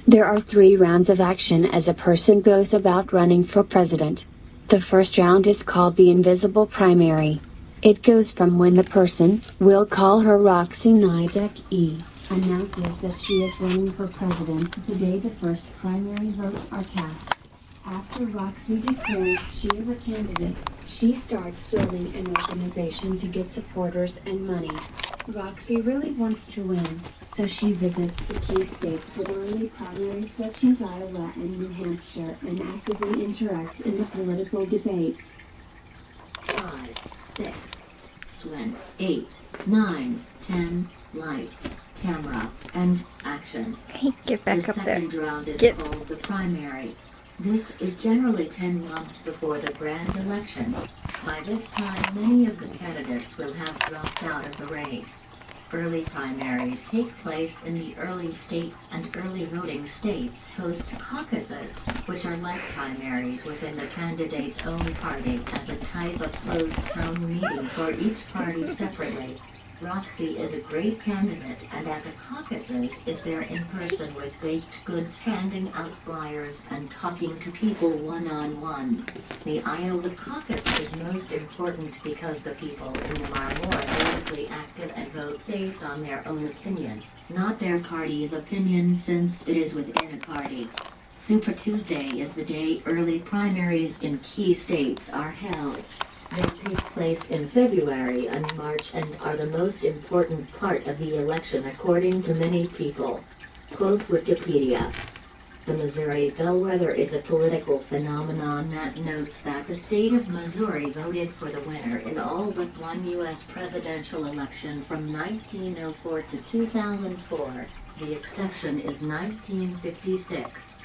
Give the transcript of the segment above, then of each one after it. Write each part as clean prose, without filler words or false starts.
There are 3 rounds of action as a person goes about running for president. The first round is called the invisible primary. It goes from when the person, we'll call her Roxy Gniadecki, announces that she is running for president to the day the first primary votes are cast. After Roxy declares she is a candidate, she starts building an organization to get supporters and money. Roxy really wants to win, so she visits the key states with early primaries such as Iowa and New Hampshire and actively interacts in the political debates. 5, 6, 7, 8, 9, 10, lights, camera, and action. Hey, get back the up there. second round is called the primary. This is generally 10 months before the grand election. By this time, many of the candidates will have dropped out of the race. Early primaries take place in the early states, and early voting states host caucuses, which are like primaries within the candidate's own party as a type of closed town meeting for each party separately. Roxy is a great candidate, and at the caucuses is there in person with baked goods, handing out flyers and talking to people one-on-one. The Iowa caucus is most important because the people in them are more politically active and vote based on their own opinion, not their party's opinion, since it is within a party. Super Tuesday is the day early primaries in key states are held. They take place in February and March and are the most important part of the election according to many people. Quote Wikipedia. The Missouri bellwether is a political phenomenon that notes that the state of Missouri voted for the winner in all but one U.S. presidential election from 1904 to 2004. The exception is 1956.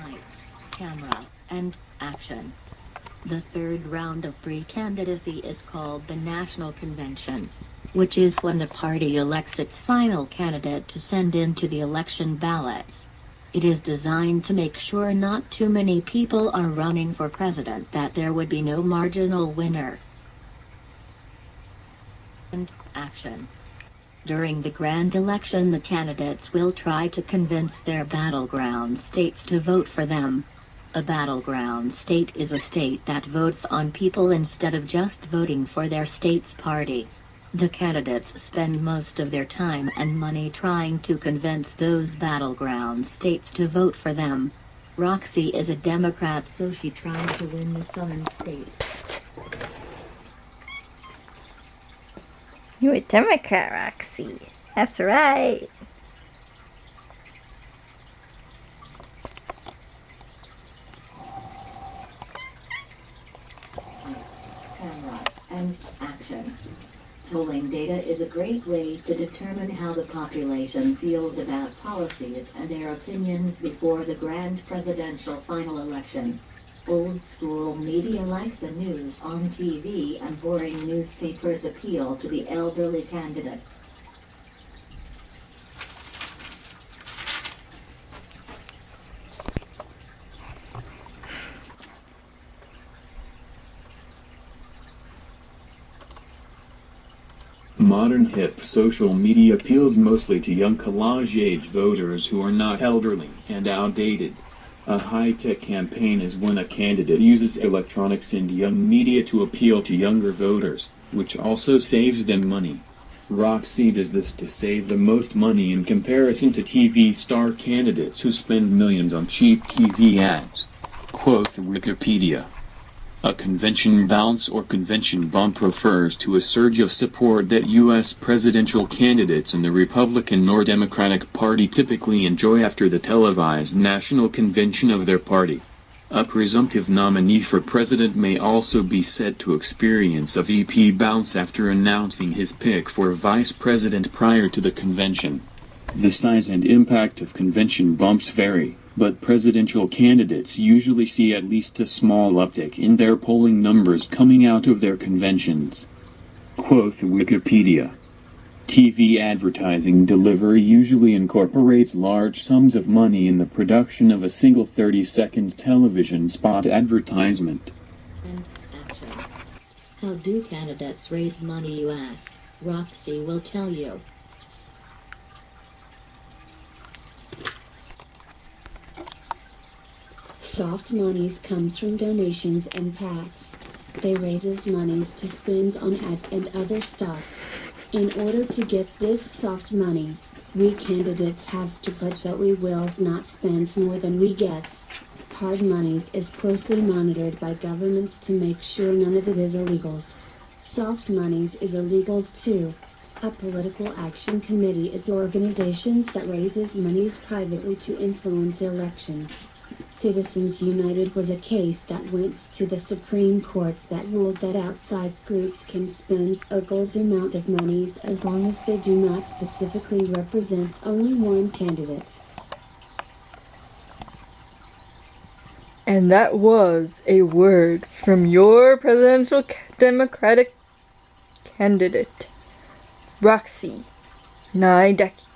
Lights, camera, and action. The third round of pre-candidacy is called the National Convention, which is when the party elects its final candidate to send into the election ballots. It is designed to make sure not too many people are running for president, that there would be no marginal winner. And action. During the grand election, the candidates will try to convince their battleground states to vote for them. A battleground state is a state that votes on people instead of just voting for their state's party. The candidates spend most of their time and money trying to convince those battleground states to vote for them. Roxy is a Democrat, so she tried to win the southern states. Psst. You're a Democrat, Roxy. That's right. Camera, and action. Polling data is a great way to determine how the population feels about policies and their opinions before the grand presidential final election. Old school media like the news on TV and boring newspapers appeal to the elderly candidates. Modern hip social media appeals mostly to young college-age voters who are not elderly and outdated. A high-tech campaign is when a candidate uses electronics and young media to appeal to younger voters, which also saves them money. Roxy does this to save the most money in comparison to TV star candidates who spend millions on cheap TV ads. Quote Wikipedia. A convention bounce or convention bump refers to a surge of support that U.S. presidential candidates in the Republican or Democratic Party typically enjoy after the televised national convention of their party. A presumptive nominee for president may also be said to experience a VP bounce after announcing his pick for vice president prior to the convention. The size and impact of convention bumps vary, but presidential candidates usually see at least a small uptick in their polling numbers coming out of their conventions. Quote Wikipedia. TV advertising delivery usually incorporates large sums of money in the production of a single 30-second television spot advertisement. And action. How do candidates raise money, you ask? Roxy will tell you. Soft monies comes from donations and PACs. They raises monies to spends on ads and other stuffs. In order to get this soft monies, we candidates have to pledge that we wills not spend more than we gets. Hard monies is closely monitored by governments to make sure none of it is illegals. Soft monies is illegals too. A political action committee is organizations that raises monies privately to influence elections. Citizens United was a case that went to the Supreme Court that ruled that outside groups can spend a goals amount of monies as long as they do not specifically represent only one candidate. And that was a word from your presidential Democratic candidate, Roxy Gniadecki.